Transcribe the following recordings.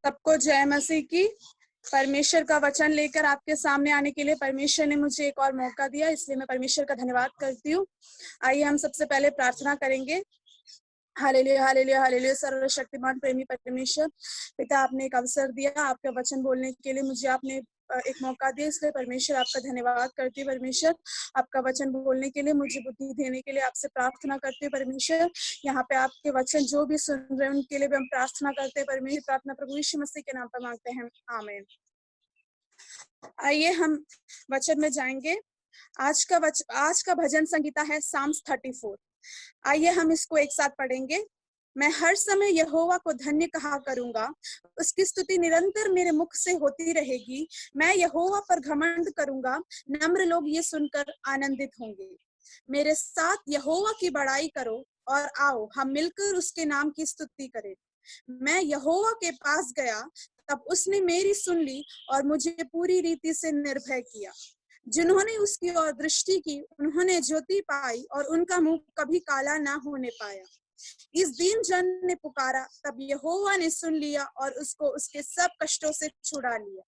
सबको जय मसीह की। परमेश्वर का वचन लेकर आपके सामने आने के लिए परमेश्वर ने मुझे एक और मौका दिया, इसलिए मैं परमेश्वर का धन्यवाद करती हूँ। आइए हम सबसे पहले प्रार्थना करेंगे। Hallelujah hallelujah hallelujah. सर्वशक्तिमान प्रेमी परमेश्वर पिता, आपने एक अवसर दिया आपका वचन बोलने के लिए, मुझे आपने एक मौका दिया, इसलिए परमेश्वर आपका धन्यवाद करती है। परमेश्वर आपका वचन बोलने के लिए, मुझे बुद्धि देने के लिए आपसे प्रार्थना करती है। परमेश्वर यहाँ पे आपके वचन जो भी सुन रहे हैं उनके लिए भी हम प्रार्थना करते हैं। परमेश्वर प्रार्थना प्रभु यीशु मसीह के नाम पर मांगते हैं, आमीन। आइए हम वचन में जाएंगे। आज का भजन संगीता है साम्स 34। आइए हम इसको एक साथ पढ़ेंगे। मैं हर समय यहोवा को धन्य कहा करूंगा, उसकी स्तुति निरंतर मेरे मुख से होती रहेगी। मैं यहोवा पर घमंड करूंगा, नम्र लोग ये सुनकर आनंदित होंगे। मेरे साथ यहोवा की बड़ाई करो और आओ हम मिलकर उसके नाम की स्तुति करें। मैं यहोवा के पास गया, तब उसने मेरी सुन ली और मुझे पूरी रीति से निर्भय किया। जिन्होंने उसकी ओर दृष्टि की उन्होंने ज्योति पाई और उनका मुंह कभी काला ना होने पाया। इस दीन जन ने पुकारा, तब यहोवा ने सुन लिया और उसको उसके सब कष्टों से छुड़ा लिया।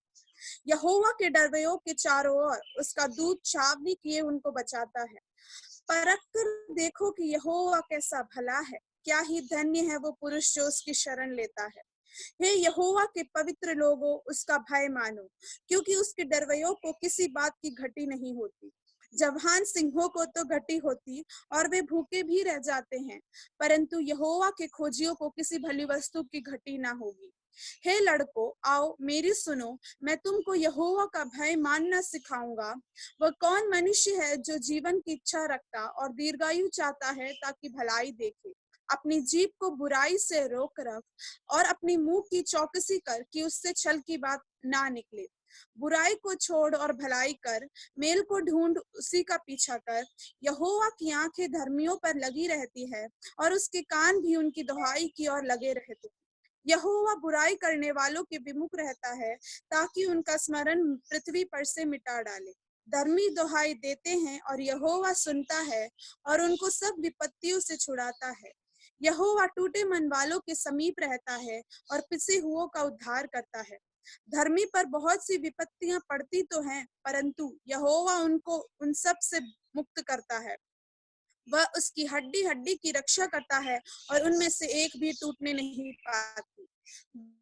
यहोवा के डरवैयों के चारों ओर उसका दूत छावनी किए उनको बचाता है। परख कर देखो कि यहोवा कैसा भला है, क्या ही धन्य है वो पुरुष जो उसकी शरण लेता है। हे यहोवा के पवित्र लोगों, उसका भय मानो, क्योंकि उसके डरवैयों को किसी बात की घटी नहीं होती। जवान सिंहों को तो घटी होती और वे भूखे भी रह जाते हैं, परंतु यहोवा के खोजियों को किसी भली वस्तु की घटी ना होगी। हे लड़कों, आओ मेरी सुनो, मैं तुमको यहोवा का भय मानना सिखाऊंगा। वह कौन मनुष्य है जो जीवन की इच्छा रखता और दीर्घायु चाहता है ताकि भलाई देखे। अपनी जीभ को बुराई से रोक रख और अपनी मुंह की चौकसी कर कि उससे छल की बात ना निकले। बुराई को छोड़ और भलाई कर, मेल को ढूंढ उसी का पीछा कर। यहोवा की आंखें धर्मियों पर लगी रहती है और उसके कान भी उनकी दुहाई की ओर लगे रहते हैं। यहोवा बुराई करने वालों के विमुख रहता है ताकि उनका स्मरण पृथ्वी पर से मिटा डाले। धर्मी दुहाई देते हैं और यहोवा सुनता है और उनको सब विपत्तियों से छुड़ाता है। यहोवा टूटे मन वालों के समीप रहता है और पिसे हुओं का उद्धार करता है। धर्मी पर बहुत सी विपत्तियां पड़ती तो हैं, परंतु यहोवा उनको उन सब से मुक्त करता है। वह उसकी हड्डी हड्डी की रक्षा करता है और उनमें से एक भी टूटने नहीं पाती।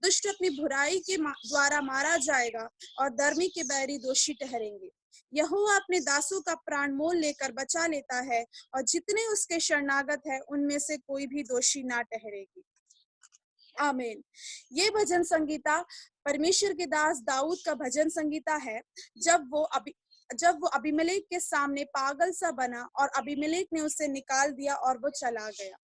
दुष्ट अपनी बुराई के द्वारा मारा जाएगा और धर्मी के बैरी दोषी ठहरेंगे। यहोवा अपने दासों का प्राण मोल लेकर बचा लेता है और जितने उसके शरणागत है उनमें से कोई भी दोषी ना ठहरेगी। आमीन। ये भजन संगीता परमेश्वर के दास दाऊद का भजन संगीता है। जब वो अबीमेलेक के सामने पागल सा बना और अबीमेलेक ने उसे निकाल दिया और वो चला गया।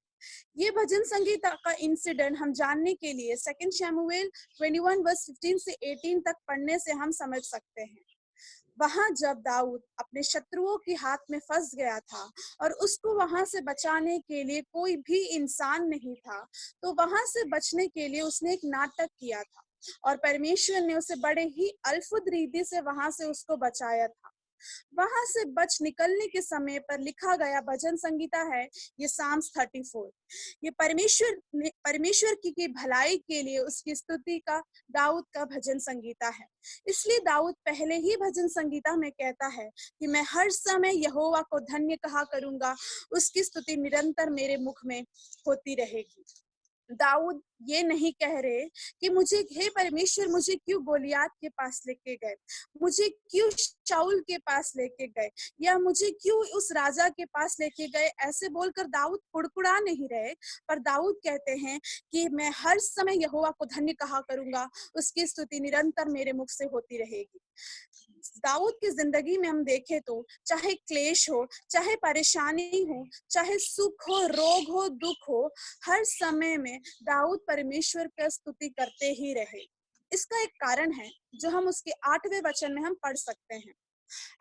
ये भजन संगीता का इंसिडेंट हम जानने के लिए 2 शमूएल 21 वर्स 15 से 18 तक पढ़ने से हम समझ सकते हैं। वहां जब दाऊद अपने शत्रुओं के हाथ में फंस गया था और उसको वहां से बचाने के लिए कोई भी इंसान नहीं था, तो वहां से बचने के लिए उसने एक नाटक किया था और परमेश्वर ने उसे बड़े ही अद्भुत रीति से वहां से उसको बचाया था। वहां से बच निकलने के समय पर लिखा गया भजन संगीता है ये साम्स 34। ये परमेश्वर की भलाई के लिए उसकी स्तुति का दाऊद का भजन संगीता है। इसलिए दाऊद पहले ही भजन संगीता में कहता है कि मैं हर समय यहोवा को धन्य कहा करूंगा, उसकी स्तुति निरंतर मेरे मुख में होती रहेगी। दाऊद ये नहीं कह रहे कि हे परमेश्वर मुझे क्यों गोलियात के पास लेके गए, मुझे क्यों शाऊल के पास लेके गए, या मुझे क्यों उस राजा के पास लेके गए। ऐसे बोलकर दाऊद कुड़कुड़ा नहीं रहे, पर दाऊद कहते हैं कि मैं हर समय यहोवा को धन्य कहा करूंगा, उसकी स्तुति निरंतर मेरे मुख से होती रहेगी। दाऊद की जिंदगी में हम देखें तो चाहे क्लेश हो, चाहे परेशानी हो, चाहे सुख हो, रोग हो, दुख हो, हर समय में दाऊद परमेश्वर की स्तुति करते ही रहे। इसका एक कारण है जो हम उसके 8वें वचन में हम पढ़ सकते हैं।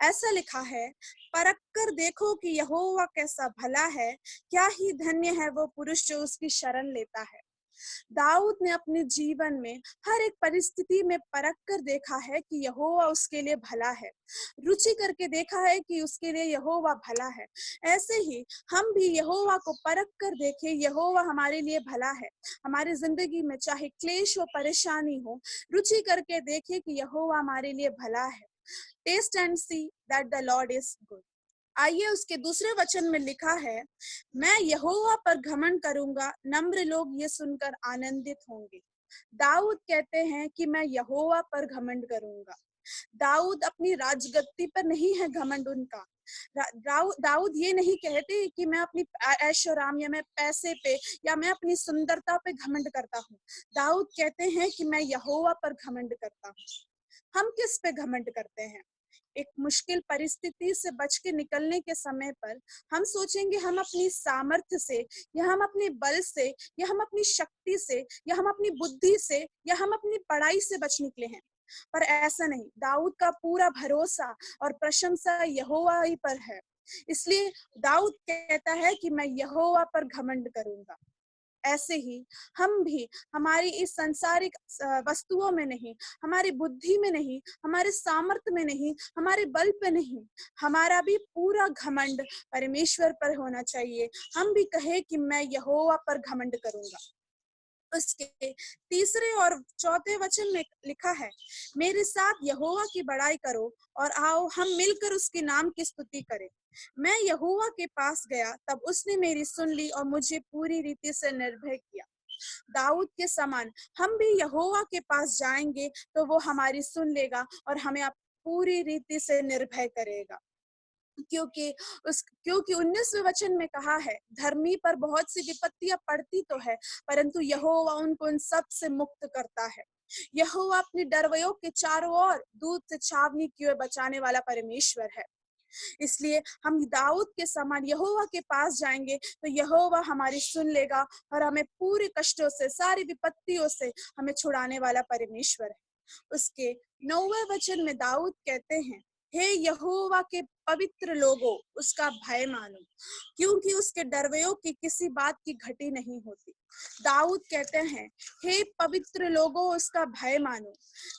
ऐसा लिखा है, परख कर देखो कि यहोवा कैसा भला है, क्या ही धन्य है वो पुरुष जो उसकी शरण लेता है। दाऊद ने अपने जीवन में हर एक परिस्थिति में परख कर देखा है कि यहोवा उसके लिए भला है, रुचि करके देखा है कि उसके लिए यहोवा भला है। ऐसे ही हम भी यहोवा को परख कर देखें, यहोवा हमारे लिए भला है। हमारी जिंदगी में चाहे क्लेश हो, परेशानी हो, रुचि करके देखें कि यहोवा हमारे लिए भला है। Taste and see that the lord is good. आइए उसके दूसरे वचन में लिखा है, मैं यहोवा पर घमंड करूंगा, नम्र लोग ये सुनकर आनंदित होंगे। दाऊद कहते हैं कि मैं यहोवा पर घमंड करूंगा। दाऊद अपनी राजगद्दी पर नहीं है घमंड उनका। दाऊद ये नहीं कहते कि मैं अपनी ऐशोराम या मैं पैसे पे या मैं अपनी सुंदरता पे घमंड करता हूँ। दाऊद कहते हैं कि मैं यहोवा पर घमंड करता हूँ। हम किस पे घमंड करते हैं? एक मुश्किल परिस्थिति से बच के निकलने के समय पर हम सोचेंगे हम अपनी सामर्थ्य से या हम अपने बल से या हम अपनी शक्ति से या हम अपनी बुद्धि से या हम अपनी पढ़ाई से बच निकले हैं। पर ऐसा नहीं, दाऊद का पूरा भरोसा और प्रशंसा यहोवा ही पर है। इसलिए दाऊद कहता है कि मैं यहोवा पर घमंड करूंगा। ऐसे ही हम भी हमारी इस सांसारिक वस्तुओं में नहीं, हमारी बुद्धि में नहीं, हमारे सामर्थ्य में नहीं, हमारे बल पे नहीं, हमारा भी पूरा घमंड परमेश्वर पर होना चाहिए। हम भी कहे कि मैं यहोवा पर घमंड करूंगा। उसके तीसरे और चौथे वचन में लिखा है, मेरे साथ यहोवा की बड़ाई करो और आओ हम मिलकर उसके नाम की स्तुति करें। मैं यहोवा के पास गया, तब उसने मेरी सुन ली और मुझे पूरी रीति से निर्भय किया। दाऊद के समान हम भी यहोवा के पास जाएंगे तो वो हमारी सुन लेगा और हमें पूरी रीति से निर्भय करेगा। क्योंकि 19वें वचन में कहा है, धर्मी पर बहुत सी विपत्तियां पड़ती तो है, परंतु यहोवा उनको उन सब से मुक्त करता है। यहोवा अपने डरवयों के चारों ओर दूत से छावनी किए बचाने वाला परमेश्वर है। इसलिए हम दाऊद के समान यहोवा के पास जाएंगे तो यहोवा हमारी सुन लेगा और हमें पूरे कष्टों से, सारी विपत्तियों से हमें छुड़ाने वाला परमेश्वर है। उसके 9वें वचन में दाऊद कहते हैं, हे यहोवा के पवित्र लोगों, उसका भय मानो, क्योंकि उसके डरवयों की किसी बात की घटी नहीं होती। दाऊद कहते हैं, हे पवित्र लोगों, उसका भय मानो।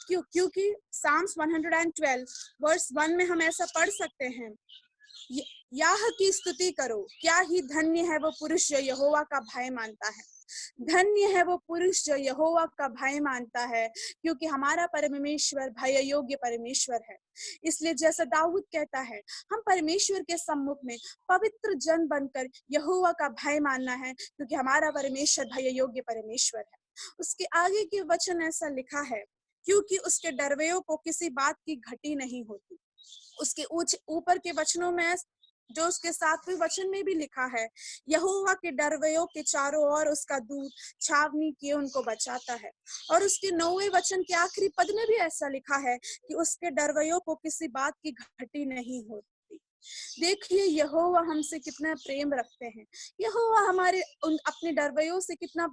क्योंकि साम्स 112 वर्स 1 में हम ऐसा पढ़ सकते हैं, याह की स्तुति करो, क्या ही धन्य है वो पुरुष जो यहोवा का भय मानता है। धन्य है वो पुरुष जो यहोवा का भय मानता है, क्योंकि हमारा परमेश्वर भय योग्य परमेश्वर है। इसलिए जैसा दाऊद कहता है, हम परमेश्वर के सम्मुख में पवित्र जन बनकर यहोवा का भय मानना है, क्योंकि हमारा परमेश्वर भय योग्य परमेश्वर है। उसके आगे के वचन ऐसा लिखा है, क्योंकि उसके डरवयों को किसी बात की घटी नहीं होती। उसके ऊपर के वचनों में जो उसके 7वें वचन में भी लिखा है, यहोवा के डरवयों के चारों ओर उसका दूत छावनी किए उनको बचाता है। और उसके 9वें वचन के आखिरी पद में भी ऐसा लिखा है कि उसके डरवयों को किसी बात की घटी नहीं होती। देखिए यहोवा हमसे कितना प्रेम रखते हैं। यहोवा हमारे अपने डरवयों से कितना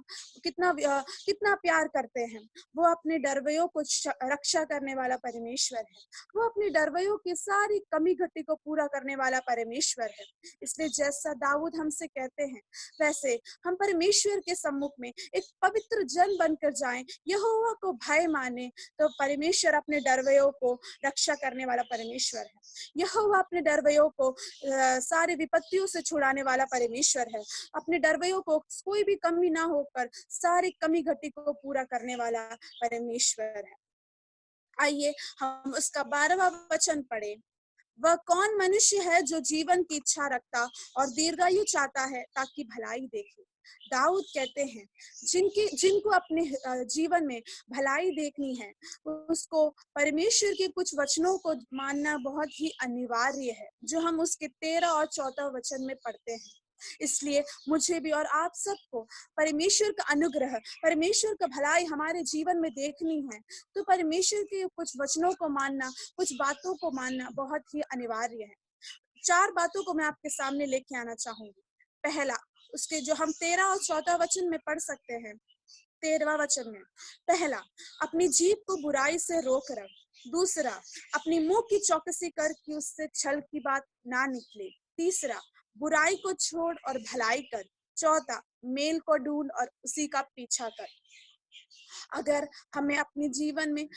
कितना कितना प्यार करते हैं। वो अपने डरवयों को रक्षा करने वाला परमेश्वर है। वो अपने डरवयों की सारी कमी घटी को पूरा करने वाला परमेश्वर है। इसलिए जैसा दाऊद हमसे कहते हैं, वैसे हम परमेश्वर के सम्मुख में एक पवित्र जन बनकर जाएं, यहोवा को भय माने, तो परमेश्वर अपने डरवयों को रक्षा करने वाला परमेश्वर है। यहोवा अपने डरवयों को सारे विपत्तियों से छुड़ाने वाला परमेश्वर है। अपने डरवयों को कोई भी कमी ना होकर सारी कमी घटी को पूरा करने वाला परमेश्वर है। आइए हम उसका 12वां वचन पढ़े। वह कौन मनुष्य है जो जीवन की इच्छा रखता और दीर्घायु चाहता है ताकि भलाई देखे। दाऊद कहते हैं, जिनको अपने जीवन में भलाई देखनी है, उसको परमेश्वर के कुछ वचनों को मानना बहुत ही अनिवार्य है, जो हम उसके 13 और 14 वचन में पढ़ते हैं। इसलिए मुझे भी और आप सबको परमेश्वर का अनुग्रह, परमेश्वर का भलाई हमारे जीवन में देखनी है, तो परमेश्वर के कुछ वचनों को मानना, कुछ बातों को मानना बहुत ही अनिवार्य है। 4 बातों को मैं आपके सामने लेके आना चाहूंगी। पहला, उसके जो हम 13 और 14 वचन में पढ़ सकते हैं। 13वां वचन में, पहला, अपनी जीभ को बुराई से रोक रख। दूसरा, अपनी मुंह की चौकसी कर कि उससे छल की बात ना निकले। तीसरा, बुराई को छोड़ और भलाई कर। चौथा, मेल को ढूंढ और उसी का पीछा कर। अगर हमें अपने जीवन में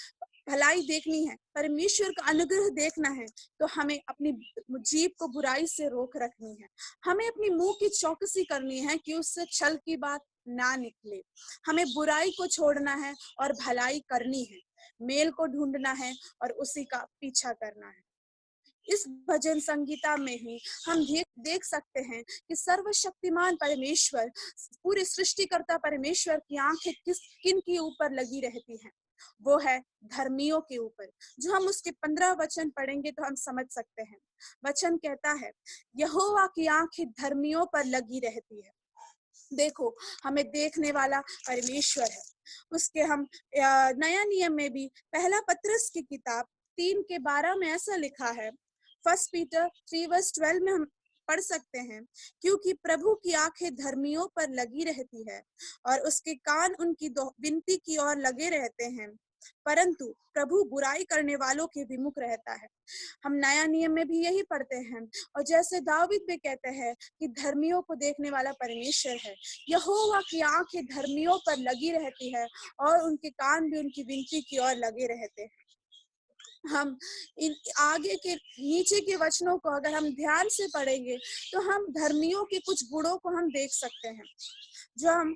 भलाई देखनी है, परमेश्वर का अनुग्रह देखना है, तो हमें अपनी जीभ को बुराई से रोक रखनी है। हमें अपनी मुंह की चौकसी करनी है कि उससे छल की बात ना निकले। हमें बुराई को छोड़ना है और भलाई करनी है, मेल को ढूंढना है और उसी का पीछा करना है। इस भजन संगीता में ही हम देख सकते हैं कि सर्वशक्तिमान परमेश्वर, पूरे सृष्टिकर्ता परमेश्वर की आंखें किन के ऊपर लगी रहती हैं। वो है धर्मियों के ऊपर। जो हम उसके 15 वचन पढ़ेंगे तो हम समझ सकते हैं। वचन कहता है, यहोवा की आंखें धर्मियों पर लगी रहती है। देखो, हमें देखने वाला परमेश्वर है। उसके हम नया नियम में भी पहला पत्रस की किताब 3:12 में ऐसा लिखा है, 1 पीटर 3:12 में हम पढ़ सकते हैं, क्योंकि प्रभु की आंखें धर्मियों पर लगी रहती है और उसके कान उनकी विनती की ओर लगे रहते हैं, परंतु प्रभु बुराई करने वालों के विमुख रहता है। हम नया नियम में भी यही पढ़ते हैं। और जैसे दाऊद भी कहते हैं कि धर्मियों को देखने वाला परमेश्वर है, यहोवा की आंखें धर्मियों पर लगी रहती है और उनके कान भी उनकी विनती की ओर लगे रहते हैं। हम इन आगे के नीचे के वचनों को अगर हम ध्यान से पढ़ेंगे तो हम धर्मियों के कुछ गुणों को हम देख सकते हैं। जो हम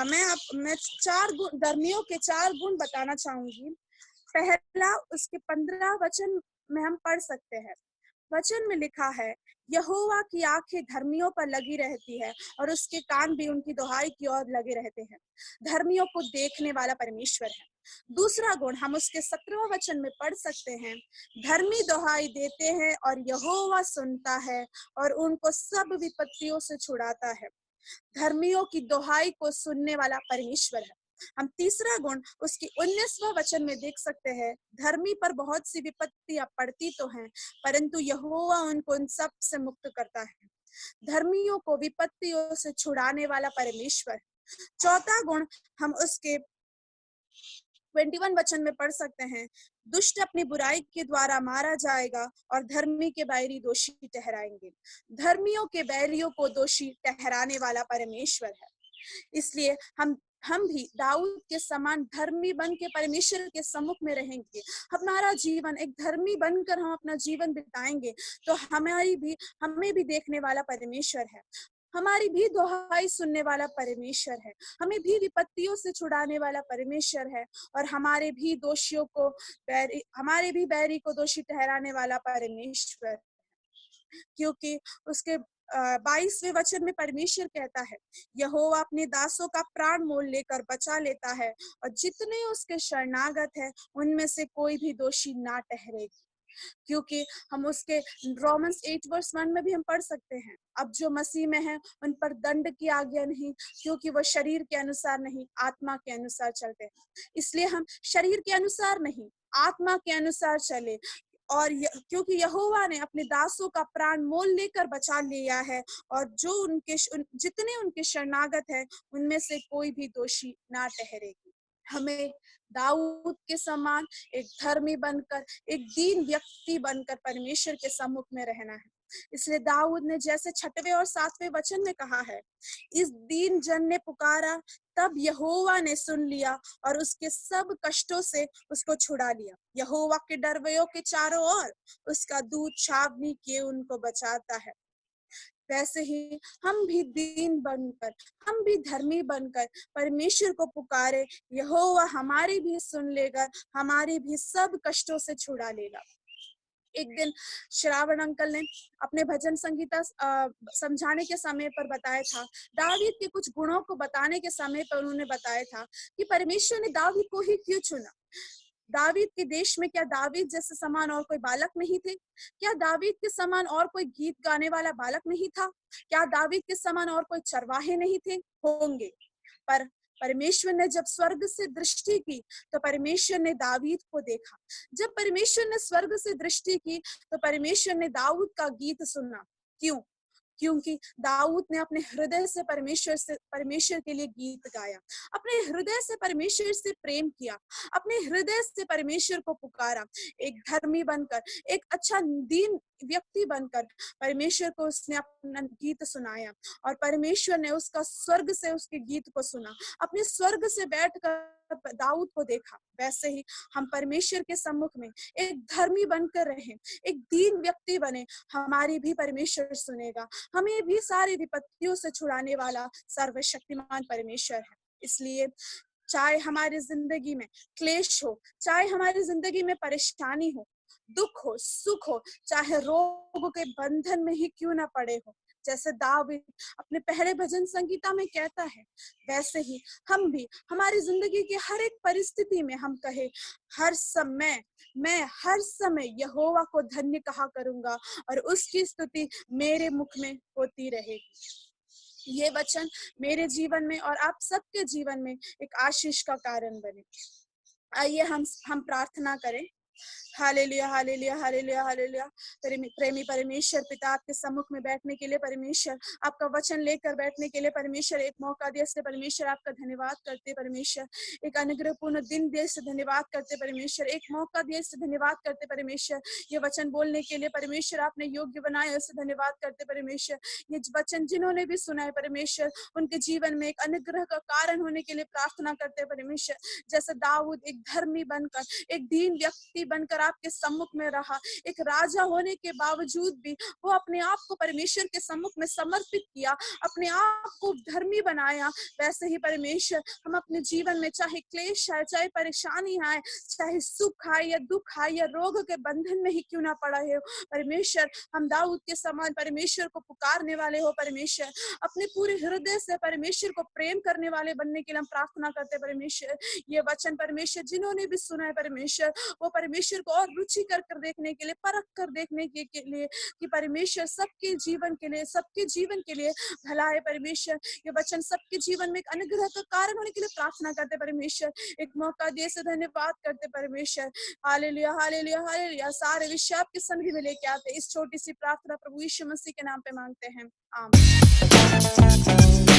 मैं 4 गुण, धर्मियों के 4 गुण बताना चाहूंगी। पहला, उसके 15 वचन में हम पढ़ सकते हैं। वचन में लिखा है, यहोवा की आंखें धर्मियों पर लगी रहती है और उसके कान भी उनकी दुहाई की ओर लगे रहते हैं। धर्मियों को देखने वाला परमेश्वर है। दूसरा गुण हम उसके 17वां वचन में पढ़ सकते हैं, धर्मी दुहाई देते हैं और यहोवा सुनता है और उनको सब विपत्तियों से छुड़ाता है। धर्मियों की दुहाई को सुनने वाला परमेश्वर है। हम तीसरा गुण उसकी 19वां वचन में देख सकते हैं, धर्मी पर बहुत सी विपत्तियां पड़ती तो हैं, परंतु यहोवा उनको उन सब से मुक्त करता है। धर्मियों को विपत्तियों से छुड़ाने वाला परमेश्वर। चौथा गुण हम उसके 21 वचन में पढ़ सकते हैं, दुष्ट अपनी बुराई के द्वारा मारा जाएगा और धर्मी के बैरी दोषी ठहराएंगे। धर्मियों के बैरियों को दोषी ठहराने वाला परमेश्वर है। इसलिए हम भी दाऊद के समान धर्मी बन के परमेश्वर के सम्मुख में रहेंगे। हमारा जीवन एक धर्मी बनकर हम अपना जीवन बिताएंगे तो हमें भी देखने वाला परमेश्वर है, हमारी भी दुहाई सुनने वाला परमेश्वर है, हमें भी विपत्तियों से छुड़ाने वाला परमेश्वर है और हमारे भी बैरी को दोषी ठहराने वाला परमेश्वर। क्योंकि उसके 22वें वचन में परमेश्वर कहता है, यहोवा अपने दासों का प्राण मोल लेकर बचा लेता है और जितने उसके शरणागत है उनमें से कोई भी दोषी ना ठहरेगी। क्योंकि हम उसके रोमन्स 8:1 में भी हम पढ़ सकते हैं, अब जो मसीह में है उन पर दंड की आज्ञा नहीं, क्योंकि वो शरीर के अनुसार नहीं आत्मा के अनुसार चलते हैं। इसलिए हम शरीर के अनुसार नहीं आत्मा के अनुसार चले। और क्योंकि यहोवा ने अपने दासों का प्राण मोल लेकर बचा लिया है और जितने उनके शरणागत है उनमें से कोई भी दोषी ना ठहरेगी। हमें दाऊद के समान एक धर्मी बनकर, एक दीन व्यक्ति बनकर परमेश्वर के सम्मुख में रहना है। इसलिए दाऊद ने जैसे 6वें और 7वें वचन में कहा है, इस दीन जन ने पुकारा तब यहोवा ने सुन लिया और उसके सब कष्टों से उसको छुड़ा लिया। यहोवा के डरवयों के चारों ओर उसका दूत छावनी किए उनको बचाता है। वैसे ही हम भी दीन बनकर, हम भी धर्मी बनकर परमेश्वर को पुकारे, यहोवा हमारी भी सुन लेगा, हमारी भी सब कष्टों से छुड़ा लेगा। एक दिन श्रावण अंकल ने अपने भजन संगीता समझाने के समय पर बताया था, दावीद के कुछ गुणों को बताने के समय पर उन्होंने बताया था कि परमेश्वर ने दावीद को ही क्यों चुना। दावीद के देश में क्या दावीद जैसे समान और कोई बालक नहीं थे? क्या दावीद के समान और कोई गीत गाने वाला बालक नहीं था? क्या दावीद के समान और कोई चरवाहे नहीं थे? होंगे, पर परमेश्वर ने जब स्वर्ग से दृष्टि की तो परमेश्वर ने दावीद को देखा। जब परमेश्वर ने स्वर्ग से दृष्टि की तो परमेश्वर ने दाऊद का गीत सुना। क्यों? क्योंकि दाऊद ने अपने हृदय से परमेश्वर के लिए गीत गाया, अपने हृदय से परमेश्वर से प्रेम किया, अपने हृदय से परमेश्वर को पुकारा। एक धर्मी बनकर, एक अच्छा दीन व्यक्ति बनकर परमेश्वर को उसने अपना गीत सुनाया और परमेश्वर ने उसका स्वर्ग से उसके गीत को सुना, अपने स्वर्ग से बैठकर दाऊद को देखा। वैसे ही हम परमेश्वर के सम्मुख में एक धर्मी बनकर रहे, एक दीन व्यक्ति बने, हमारी भी परमेश्वर सुनेगा। हमें भी सारी विपत्तियों से छुड़ाने वाला सर्वशक्तिमान परमेश्वर है। इसलिए चाहे हमारी जिंदगी में क्लेश हो, चाहे हमारी जिंदगी में परेशानी हो, दुख हो, सुख हो, चाहे रोग के बंधन में ही क्यों ना पड़े हो, जैसे दाऊद अपने पहले भजन संगीता में कहता है, वैसे ही हम भी हमारी जिंदगी की हर एक परिस्थिति में हम कहे, मैं हर समय यहोवा को धन्य कहा करूंगा और उसकी स्तुति मेरे मुख में होती रहेगी। ये वचन मेरे जीवन में और आप सबके जीवन में एक आशीष का कारण बने। आइए हम प्रार्थना करें। Hallelujah, hallelujah, hallelujah, hallelujah. प्रेमी परमेश्वर पिता, आपके सम्मुख में बैठने के लिए परमेश्वर, आपका वचन लेकर बैठने के लिए परमेश्वर एक मौका दिया, इसलिए परमेश्वर आपका धन्यवाद करते परमेश्वर। एक अनुग्रहपूर्ण दिन दिए इससे धन्यवाद करते परमेश्वर, एक मौका दिए इससे धन्यवाद करते परमेश्वर। ये वचन बोलने के लिए परमेश्वर आपने योग्य बनाया, इससे धन्यवाद करते परमेश्वर। ये वचन जिन्होंने भी सुना है परमेश्वर, उनके जीवन में एक अनुग्रह का कारण होने के लिए प्रार्थना करते परमेश्वर। जैसे दाऊद एक धर्मी बनकर, एक दीन व्यक्ति बनकर आपके सम्मुख में रहा, एक राजा होने के बावजूद भी वो अपने आप को परमेश्वर के सम्मुख में समर्पित किया, अपने आप को धर्मी बनाया। वैसे ही परमेश्वर हम अपने जीवन में चाहे क्लेश आए, चाहे परेशानी आए, चाहे सुख आए या दुख आए या रोग के बंधन में ही क्यों ना पड़ा है परमेश्वर, हम दाऊद के समान परमेश्वर को पुकारने वाले हो परमेश्वर, अपने पूरे हृदय से परमेश्वर को प्रेम करने वाले बनने के लिए हम प्रार्थना करते परमेश्वर। ये वचन परमेश्वर जिन्होंने भी सुना है परमेश्वर, वो परमेश्वर को और रुचि कर देखने के लिए, परख कर देखने के लिए कि परमेश्वर सबके जीवन के लिए भला है परमेश्वर। ये वचन सबके जीवन में एक अनुग्रह का कारण होने के लिए प्रार्थना करते परमेश्वर। एक मौका दिए से धन्यवाद करते परमेश्वर। Hallelujah, hallelujah, hallelujah. सारे विषय आपके सन्निधि में लेके आते, इस छोटी सी प्रार्थना प्रभु यीशु मसीह के नाम पे मांगते हैं, आमीन।